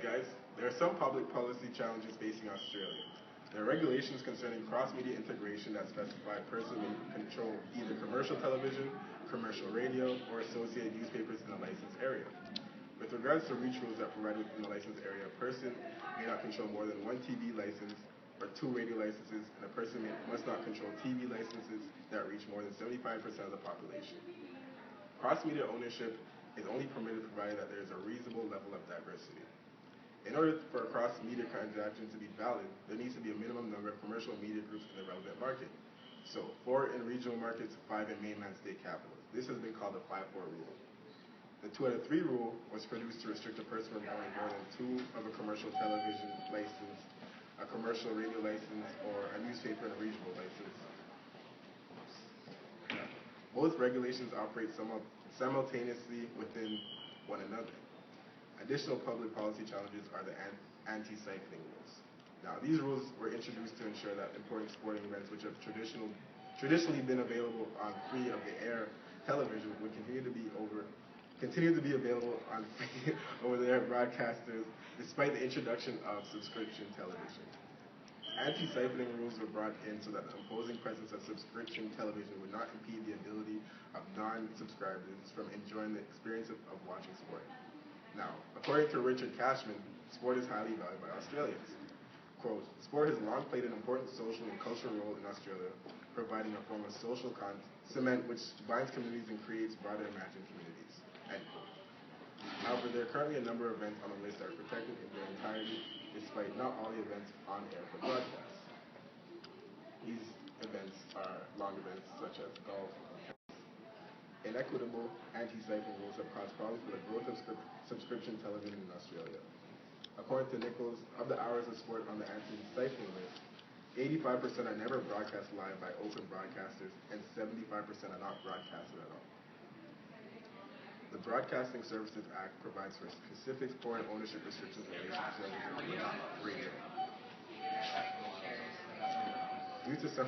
guys, there are some public policy challenges facing Australia. There are regulations concerning cross-media integration that specify a person may control either commercial television, commercial radio, or associated newspapers in a licensed area. With regards to reach rules that provide within the licensed area, a person may not control more than one TV license or two radio licenses, and a person must not control TV licenses that reach more than 75% of the population. Cross-media ownership is only permitted provided that there is a reasonable level of diversity. In order for a cross-media transaction to be valid, there needs to be a minimum number of commercial media groups in the relevant market. So, 4 in regional markets, 5 in mainland state capitals. This has been called the 5-4 rule. The 2 out of 3 rule was produced to restrict a person from owning more than 2 of a commercial television license, a commercial radio license, or a newspaper and a regional license. Both regulations operate simultaneously within one another. Additional public policy challenges are the anti-siphoning rules. Now, these rules were introduced to ensure that important sporting events, which have traditionally been available on free-of-the-air television, would continue to be available on free over-the-air broadcasters, despite the introduction of subscription television. Anti-siphoning rules were brought in so that the imposing presence of subscription television would not impede the ability of non-subscribers from enjoying the experience of watching sport. Now, according to Richard Cashman, sport is highly valued by Australians. Quote, sport has long played an important social and cultural role in Australia, providing a form of social cement which binds communities and creates broader imagined communities. End quote. However, there are currently a number of events on the list that are protected in their entirety, despite not all the events on air for broadcast. These events are long events such as golf. Inequitable anti-siphoning rules have caused problems for the growth of subscription television in Australia. According to Nichols, of the hours of sport on the anti-siphoning list, 85% are never broadcast live by open broadcasters, and 75% are not broadcasted at all. The Broadcasting Services Act provides for specific foreign ownership restrictions in relation to television and radio. Due to some